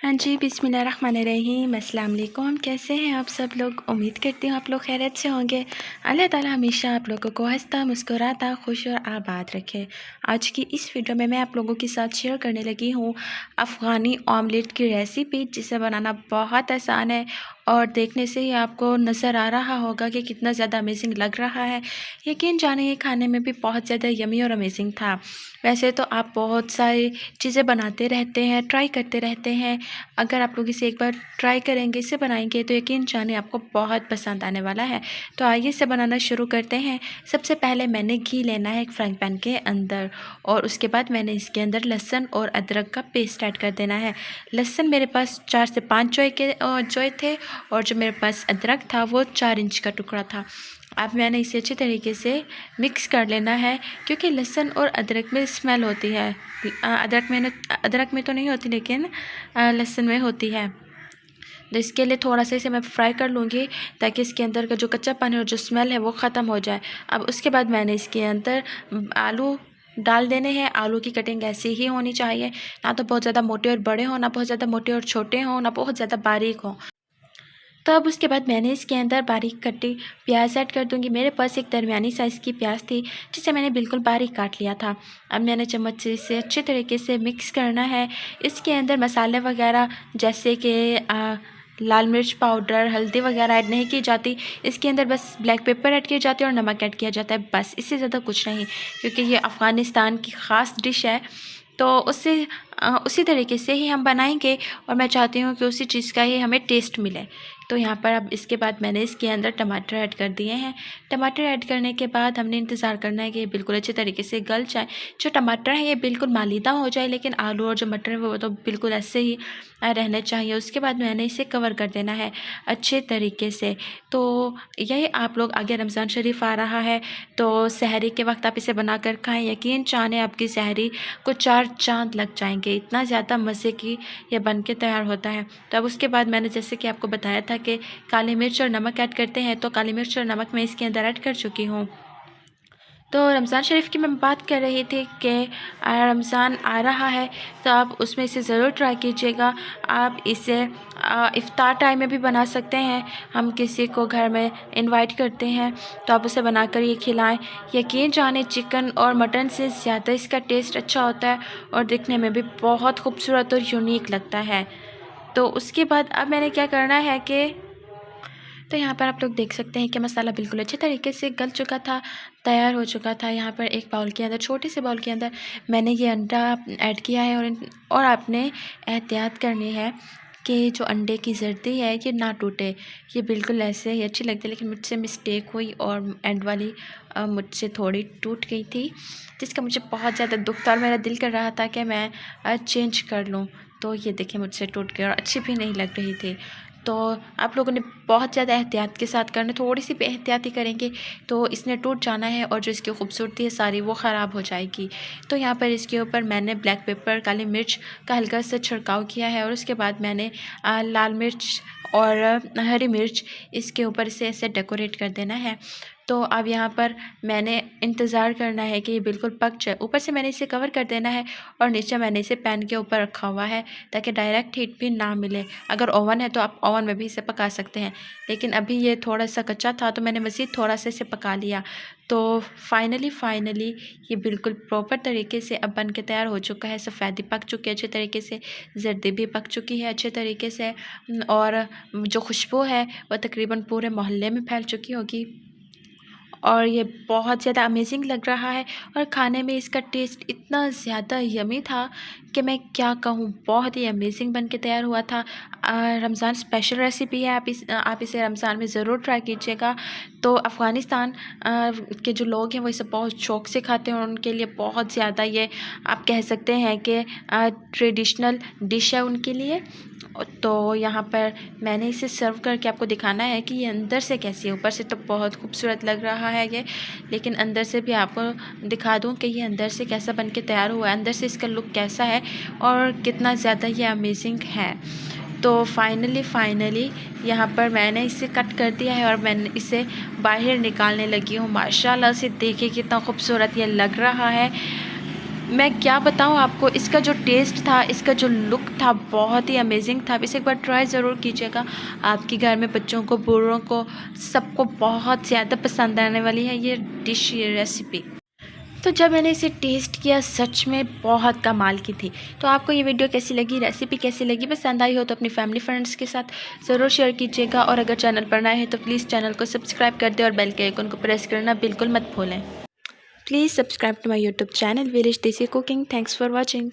हाँ जी, बिस्मिल्लाहिर्रहमानिर्रहीम, अस्सलाम वालेकुम। कैसे हैं आप सब लोग? उम्मीद करती हूँ आप लोग खैरियत से होंगे। अल्लाह ताला हमेशा आप लोगों को हँसता मुस्कुराता खुश और आबाद रखे। आज की इस वीडियो में मैं आप लोगों के साथ शेयर करने लगी हूँ अफ़गानी ऑमलेट की रेसिपी, जिसे बनाना बहुत आसान है और देखने से ही आपको नज़र आ रहा होगा कि कितना ज़्यादा अमेजिंग लग रहा है। यकीन जानिए ये खाने में भी बहुत ज़्यादा यमी और अमेजिंग था। वैसे तो आप बहुत सारी चीज़ें बनाते रहते हैं, ट्राई करते रहते हैं। अगर आप लोग इसे एक बार ट्राई करेंगे, इसे बनाएंगे, तो यकीन जानिए आपको बहुत पसंद आने वाला है। तो आइए इसे बनाना शुरू करते हैं। सबसे पहले मैंने घी लेना है एक फ्राइंग पैन के अंदर, और उसके बाद मैंने इसके अंदर लहसुन और अदरक का पेस्ट ऐड कर देना है। लहसुन मेरे पास 4 से 5 जोए थे, और जो मेरे पास अदरक था वो 4 इंच का टुकड़ा था। अब मैंने इसे अच्छी तरीके से मिक्स कर लेना है, क्योंकि लहसुन और अदरक में स्मेल होती है। अदरक में तो नहीं होती, लेकिन लहसुन में होती है। तो इसके लिए थोड़ा सा इसे मैं फ्राई कर लूँगी, ताकि इसके अंदर का जो कच्चापन है और जो स्मेल है वो ख़त्म हो जाए। अब उसके बाद मैंने इसके अंदर आलू डाल देने हैं। आलू की कटिंग ऐसी ही होनी चाहिए, ना तो बहुत ज़्यादा मोटे और बड़े हों, ना बहुत ज़्यादा मोटे और छोटे हों, ना बहुत ज़्यादा बारीक हों। तो अब उसके बाद मैंने इसके अंदर बारीक कटी प्याज ऐड कर दूंगी। मेरे पास एक दरमियानी साइज़ की प्याज थी, जिसे मैंने बिल्कुल बारीक काट लिया था। अब मैंने चम्मच से इसे अच्छे तरीके से मिक्स करना है। इसके अंदर मसाले वगैरह जैसे कि लाल मिर्च पाउडर, हल्दी वगैरह ऐड नहीं की जाती। इसके अंदर बस ब्लैक पेपर ऐड किए जाते हैं और नमक ऐड किया जाता है, बस, इससे ज़्यादा कुछ नहीं, क्योंकि ये अफ़गानिस्तान की ख़ास डिश है। तो उसी तरीके से ही हम बनाएंगे, और मैं चाहती हूँ कि उसी चीज़ का ही हमें टेस्ट मिले। तो यहाँ पर अब इसके बाद मैंने इसके अंदर टमाटर ऐड कर दिए हैं। टमाटर ऐड करने के बाद हमने इंतज़ार करना है कि ये बिल्कुल अच्छे तरीके से गल जाए। जो टमाटर है ये बिल्कुल मालीदा हो जाए, लेकिन आलू और जो मटर है वो तो बिल्कुल ऐसे ही रहने चाहिए। उसके बाद मैंने इसे कवर कर देना है अच्छे तरीके से। तो यही आप लोग, आगे रमज़ान शरीफ आ रहा है, तो सहरी के वक्त आप इसे बना कर खाएँ। यकीन जाने आपकी सहरी को 4 चाँद लग जाएंगे, इतना ज़्यादा मज़े की ये बन के तैयार होता है। तो अब उसके बाद मैंने जैसे कि आपको बताया था कि काली मिर्च और नमक ऐड करते हैं, तो काली मिर्च और नमक मैं इसके अंदर ऐड कर चुकी हूँ। तो रमज़ान शरीफ की मैं बात कर रही थी कि रमज़ान आ रहा है, तो आप उसमें इसे ज़रूर ट्राई कीजिएगा। आप इसे इफ़्तार टाइम में भी बना सकते हैं। हम किसी को घर में इनवाइट करते हैं तो आप उसे बनाकर ये खिलाएं। यकीन जाने चिकन और मटन से ज़्यादा इसका टेस्ट अच्छा होता है, और दिखने में भी बहुत खूबसूरत और यूनिक लगता है। तो उसके बाद अब मैंने क्या करना है कि, तो यहाँ पर आप लोग देख सकते हैं कि मसाला बिल्कुल अच्छे तरीके से गल चुका था, तैयार हो चुका था। यहाँ पर एक बाउल के अंदर, छोटे से बाउल के अंदर मैंने ये अंडा ऐड किया है, और आपने एहतियात करनी है कि जो अंडे की जर्दी है ये ना टूटे। ये बिल्कुल ऐसे ही अच्छी लगती है, लेकिन मुझसे मिस्टेक हुई और एंड वाली मुझसे थोड़ी टूट गई थी, जिसका मुझे बहुत ज़्यादा दुख था, और मेरा दिल कर रहा था कि मैं चेंज कर लूँ। तो ये देखिए मुझसे टूट गई और अच्छी भी नहीं लग रही थी। तो आप लोगों ने बहुत ज़्यादा एहतियात के साथ करना, थोड़ी सी भी एहतियाती करेंगे तो इसने टूट जाना है, और जो इसकी खूबसूरती है सारी वो ख़राब हो जाएगी। तो यहाँ पर इसके ऊपर मैंने ब्लैक पेपर, काली मिर्च का हल्का सा छिड़काव किया है, और उसके बाद मैंने लाल मिर्च और हरी मिर्च इसके ऊपर से ऐसे डेकोरेट कर देना है। तो अब यहाँ पर मैंने इंतज़ार करना है कि ये बिल्कुल पक जाए। ऊपर से मैंने इसे कवर कर देना है, और नीचे मैंने इसे पैन के ऊपर रखा हुआ है, ताकि डायरेक्ट हीट भी ना मिले। अगर ओवन है तो आप ओवन में भी इसे पका सकते हैं, लेकिन अभी ये थोड़ा सा कच्चा था तो मैंने मज़ीद थोड़ा सा इसे पका लिया। तो फाइनली ये बिल्कुल प्रॉपर तरीके से अब बन के तैयार हो चुका है। सफ़ेदी पक चुकी है अच्छे तरीके से, जर्दी भी पक चुकी है अच्छे तरीके से, और जो खुशबू है वह तकरीबन पूरे मोहल्ले में फैल चुकी होगी। और ये बहुत ज़्यादा अमेजिंग लग रहा है, और खाने में इसका टेस्ट इतना ज़्यादा यमी था कि मैं क्या कहूँ, बहुत ही अमेजिंग बन के तैयार हुआ था। रमज़ान स्पेशल रेसिपी है, आप इसे रमज़ान में ज़रूर ट्राई कीजिएगा। तो अफ़गानिस्तान के जो लोग हैं वो इसे बहुत शौक़ से खाते हैं, और उनके लिए बहुत ज़्यादा ये आप कह सकते हैं कि ट्रेडिशनल डिश है उनके लिए। तो यहाँ पर मैंने इसे सर्व करके आपको दिखाना है कि ये अंदर से कैसी है। ऊपर से तो बहुत खूबसूरत लग रहा है ये, लेकिन अंदर से भी आपको दिखा दूँ कि ये अंदर से कैसा बन के तैयार हुआ है, अंदर से इसका लुक कैसा है और कितना ज़्यादा ये अमेजिंग है। तो फाइनली यहाँ पर मैंने इसे कट कर दिया है, और मैंने इसे बाहर निकालने लगी हूँ। माशाल्लाह से देखिए कितना खूबसूरत ये लग रहा है। मैं क्या बताऊँ आपको, इसका जो टेस्ट था, इसका जो लुक था, बहुत ही अमेजिंग था। इसे एक बार ट्राई ज़रूर कीजिएगा। आपके घर में बच्चों को, बूढ़ों को, सबको बहुत ज़्यादा पसंद आने वाली है ये डिश, ये रेसिपी। तो जब मैंने इसे टेस्ट किया, सच में बहुत कमाल की थी। तो आपको ये वीडियो कैसी लगी, रेसिपी कैसी लगी, पसंद आई हो तो अपनी फैमिली फ्रेंड्स के साथ ज़रूर शेयर कीजिएगा। और अगर चैनल पर नए हैं तो प्लीज़ चैनल को सब्सक्राइब कर दें और बेल के आइकन को प्रेस करना बिल्कुल मत भूलें। Please subscribe to my YouTube channel village desi cooking. Thanks for watching.